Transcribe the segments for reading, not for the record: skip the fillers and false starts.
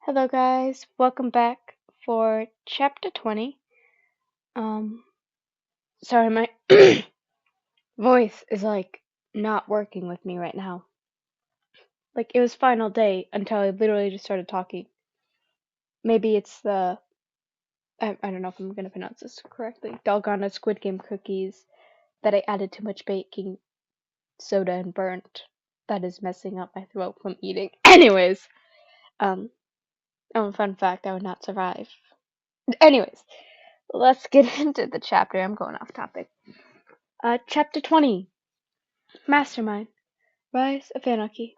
Hello guys, welcome back for chapter 20. Um, sorry, my voice is like not working with me right now. Like it was final day until I literally just started talking. Maybe it's I don't know if I'm gonna pronounce this correctly. Doggone Squid Game cookies that I added too much baking soda and burnt. That is messing up my throat from eating. Anyways, um, fun fact, I would not survive. Anyways, let's get into the chapter. I'm going off topic. Chapter 20. Mastermind Rise of Anarchy.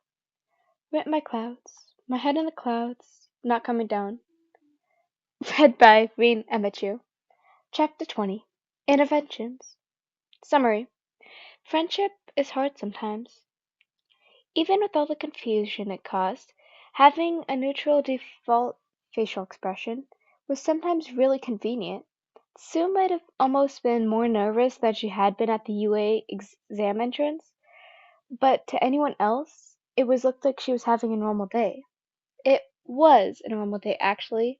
Written by Clouds. My head in the clouds, not coming down. Read by Reen MHA. Chapter 20. Interventions. Summary. Friendship is hard sometimes. Even with all the confusion it caused, having a neutral default facial expression was sometimes really convenient. Sue might have almost been more nervous than she had been at the UA exam entrance, but to anyone else, it was looked like she was having a normal day. It was a normal day, actually,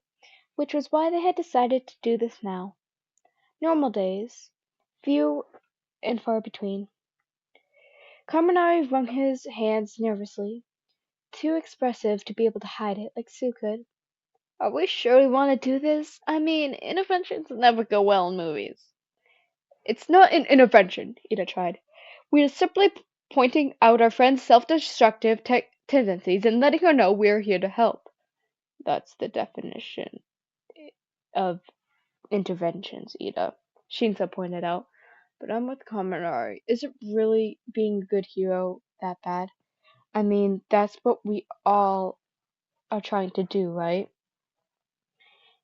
which was why they had decided to do this now. Normal days, few and far between. Carminari wrung his hands nervously, too expressive to be able to hide it like Sue could. Are we sure we want to do this? I mean, interventions never go well in movies. It's not an intervention, Ida tried. We are simply pointing out our friend's self-destructive tendencies and letting her know we are here to help. That's the definition of interventions, Ida, Shinsa pointed out. But I'm with Kaminari. Is it really being a good hero that bad? I mean, that's what we all are trying to do, right?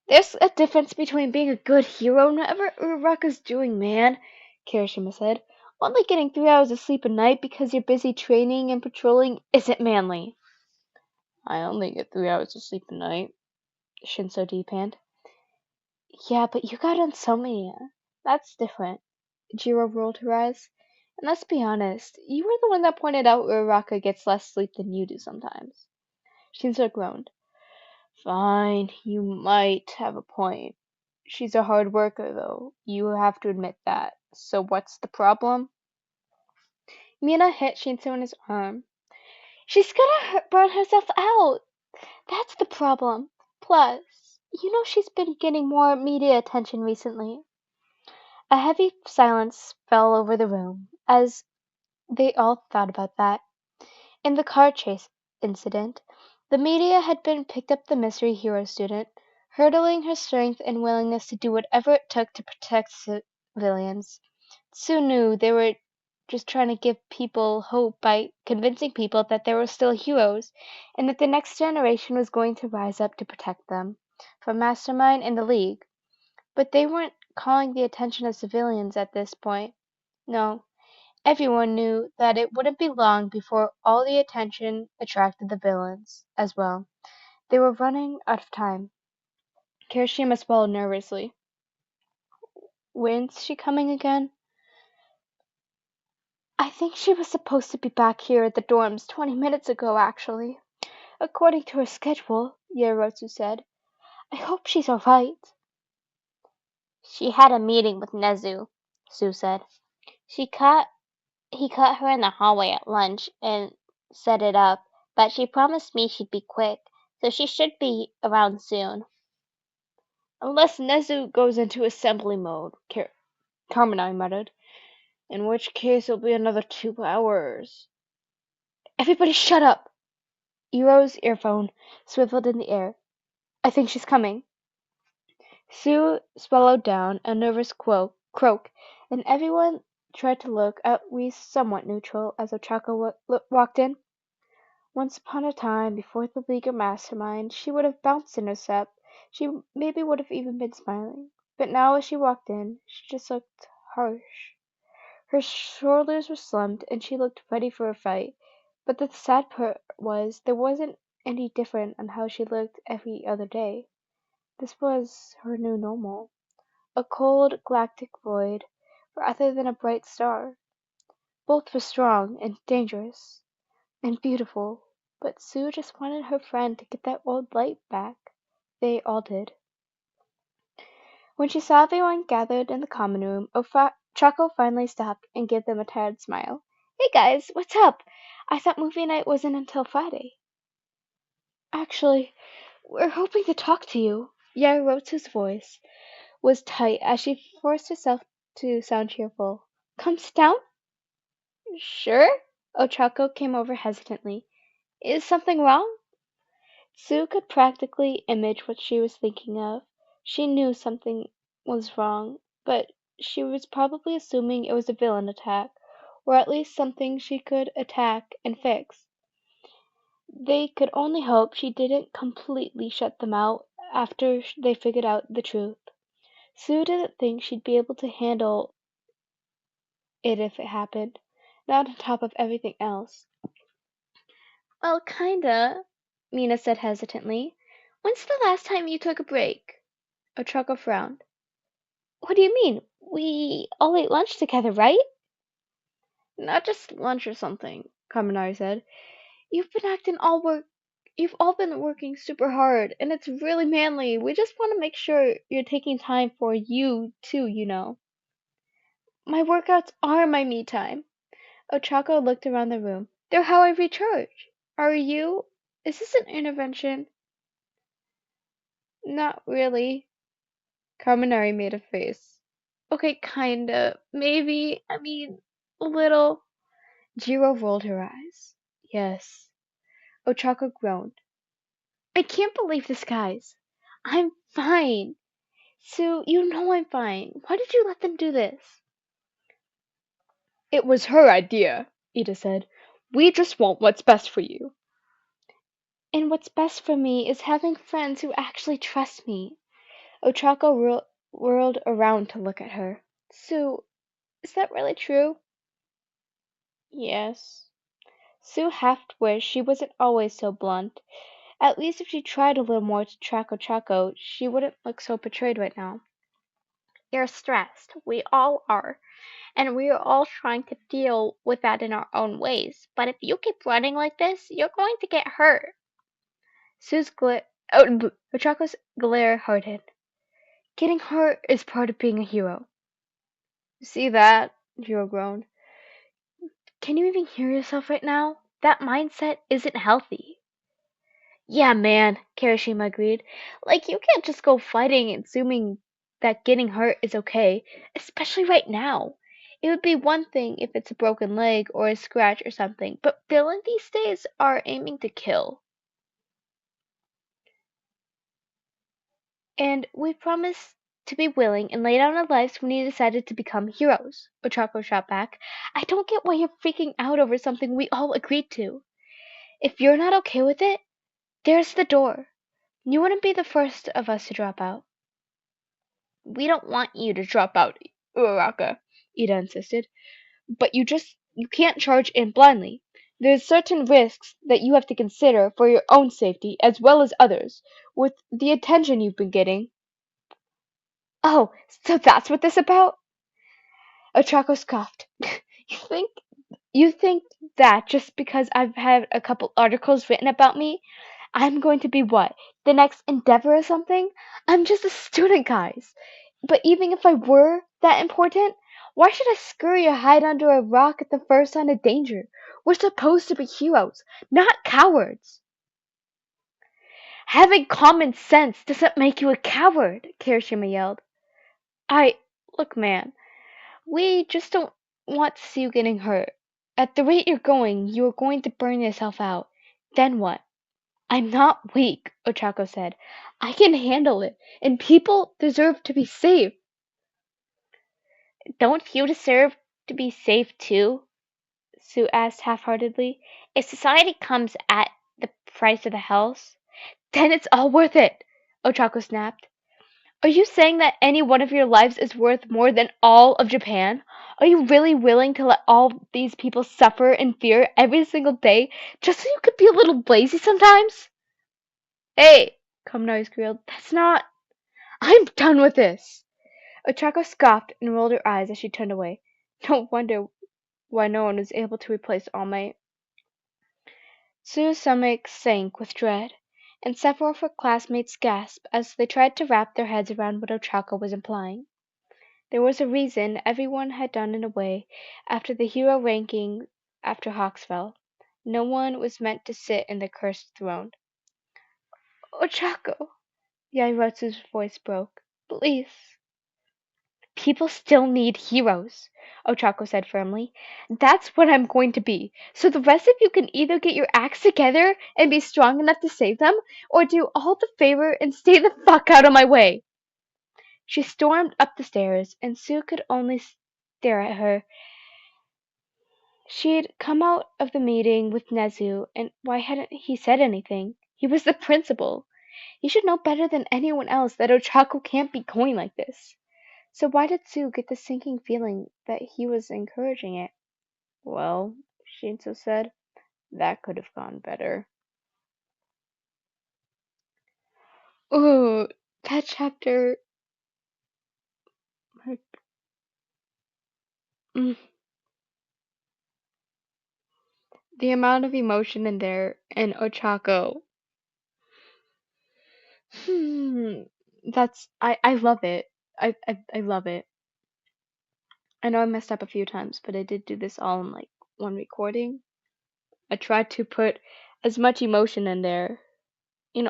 There's a difference between being a good hero and whatever Uraraka's doing, man, Kirishima said. Only getting 3 hours of sleep a night because you're busy training and patrolling isn't manly. I only get 3 hours of sleep a night, Shinso deepanned. Yeah, but you got insomnia. That's different. Jiro rolled her eyes. And let's be honest, you were the one that pointed out Uraraka gets less sleep than you do sometimes. Shinso groaned. Fine, you might have a point. She's a hard worker, though. You have to admit that. So what's the problem? Mina hit Shinso in his arm. She's gonna burn herself out. That's the problem. Plus, she's been getting more media attention recently. A heavy silence fell over the room as they all thought about that. In the car chase incident, the media had been picked up the mystery hero student, hurdling her strength and willingness to do whatever it took to protect civilians. Sue knew they were just trying to give people hope by convincing people that there were still heroes and that the next generation was going to rise up to protect them from Mastermind and the League. But they weren't calling the attention of civilians at this point. No, everyone knew that it wouldn't be long before all the attention attracted the villains as well. They were running out of time. Kirishima swallowed nervously. When's she coming again? I think she was supposed to be back here at the dorms 20 minutes ago, actually. According to her schedule, Yairotsu said. I hope she's alright. She had a meeting with Nezu, Sue said. He caught her in the hallway at lunch and set it up, but she promised me she'd be quick, so she should be around soon. Unless Nezu goes into assembly mode, Carmenai muttered, in which case it'll be another 2 hours. Everybody shut up! Iroh's earphone swiveled in the air. I think she's coming. Sue swallowed down a nervous croak, and everyone tried to look at least somewhat neutral as Ochako walked in. Once upon a time, before the League or Mastermind, she would have bounced in her step. She maybe would have even been smiling. But now as she walked in, she just looked harsh. Her shoulders were slumped, and she looked ready for a fight. But the sad part was, there wasn't any different on how she looked every other day. This was her new normal. A cold galactic void, rather than a bright star. Both were strong and dangerous and beautiful but Sue just wanted her friend to get that old light back. They all did. When she saw everyone gathered in the common room, Choco finally stopped and gave them a tired smile. Hey guys, what's up? I thought movie night wasn't until Friday. Actually, we're hoping to talk to you. Yarotu's voice was tight as she forced herself to sound cheerful. Come sit down? Sure. Ochako came over hesitantly. Is something wrong? Sue could practically image what she was thinking of. She knew something was wrong, but she was probably assuming it was a villain attack, or at least something she could attack and fix. They could only hope she didn't completely shut them out after they figured out the truth. Sue didn't think she'd be able to handle it if it happened, not on top of everything else. Well, kinda, Mina said hesitantly. When's the last time you took a break? Ochako frowned. What do you mean? We all ate lunch together, right? Not just lunch or something, Kaminari said. You've been acting all work. You've all been working super hard, and it's really manly. We just want to make sure you're taking time for you too, you know. My workouts are my me time. Ochako looked around the room. They're how I recharge. Are you? Is this an intervention? Not really. Kaminari made a face. Okay, kinda. Maybe. I mean, a little. Jiro rolled her eyes. Yes. Ochako groaned. I can't believe this, guys. I'm fine. Sue, you know I'm fine. Why did you let them do this? It was her idea, Ida said. We just want what's best for you. And what's best for me is having friends who actually trust me. Ochako whirled around to look at her. Sue, is that really true? Yes. Sue half wished she wasn't always so blunt. At least if she tried a little more to track Ochako, she wouldn't look so betrayed right now. You're stressed. We all are. And we are all trying to deal with that in our own ways. But if you keep running like this, you're going to get hurt. Ochako's glare hardened. Getting hurt is part of being a hero. See that? Jiro groaned. Can you even hear yourself right now? That mindset isn't healthy. Yeah, man, Kirishima agreed. Like, you can't just go fighting assuming that getting hurt is okay, especially right now. It would be one thing if it's a broken leg or a scratch or something, but villains these days are aiming to kill. And we promised to be willing and lay down our lives when we decided to become heroes, Ochako shot back. I don't get why you're freaking out over something we all agreed to. If you're not okay with it, there's the door. You wouldn't be the first of us to drop out. We don't want you to drop out, Uraraka, Ida insisted. But you can't charge in blindly. There's certain risks that you have to consider for your own safety as well as others, with the attention you've been getting. Oh, so that's what this about? Ochako scoffed. You think you think that just because I've had a couple articles written about me, I'm going to be what? The next Endeavor or something? I'm just a student, guys. But even if I were that important, why should I scurry or hide under a rock at the first sign of danger? We're supposed to be heroes, not cowards. Having common sense doesn't make you a coward, Kirishima yelled. Look, man, we just don't want to see you getting hurt. At the rate you're going, you are going to burn yourself out. Then what? I'm not weak, Ochako said. I can handle it, and people deserve to be safe. Don't you deserve to be safe too? Sue asked half-heartedly. If society comes at the price of the house, then it's all worth it, Ochako snapped. Are you saying that any one of your lives is worth more than all of Japan? Are you really willing to let all these people suffer in fear every single day just so you could be a little lazy sometimes? Hey, Kaminari squealed. That's not... I'm done with this. Ochako scoffed and rolled her eyes as she turned away. No wonder why no one was able to replace All Might. Sue's stomach sank with dread, and several of her classmates gasped as they tried to wrap their heads around what Ochako was implying. There was a reason everyone had done in a way after the hero ranking after Hawks fell. No one was meant to sit in the cursed throne. Ochako! Yairotsu's voice broke. Please. People still need heroes, Ochako said firmly. That's what I'm going to be. So the rest of you can either get your acts together and be strong enough to save them, or do all the favor and stay the fuck out of my way. She stormed up the stairs, and Sue could only stare at her. She'd come out of the meeting with Nezu, and why hadn't he said anything? He was the principal. He should know better than anyone else that Ochako can't be going like this. So why did Sue get the sinking feeling that he was encouraging it? Well, Shinzo said, that could have gone better. Ooh, that chapter. Mm, the amount of emotion in there, and Ochako. Hmm, I love it. I love it. I know I messed up a few times, but I did do this all in like one recording. I tried to put as much emotion in there.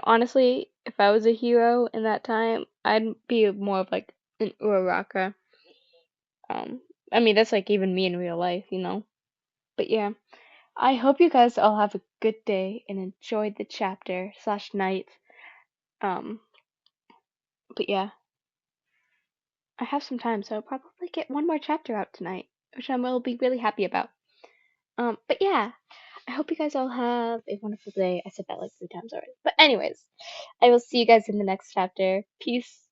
Honestly, if I was a hero in that time, I'd be more of like an Uraraka. Um, I mean, that's like even me in real life. But yeah, I hope you guys all have a good day and enjoyed the chapter slash night. Um, but yeah, I have some time, so I'll probably get one more chapter out tonight, which I will be really happy about. But yeah, I hope you guys all have a wonderful day. I said that like 3 times already. But anyways, I will see you guys in the next chapter. Peace.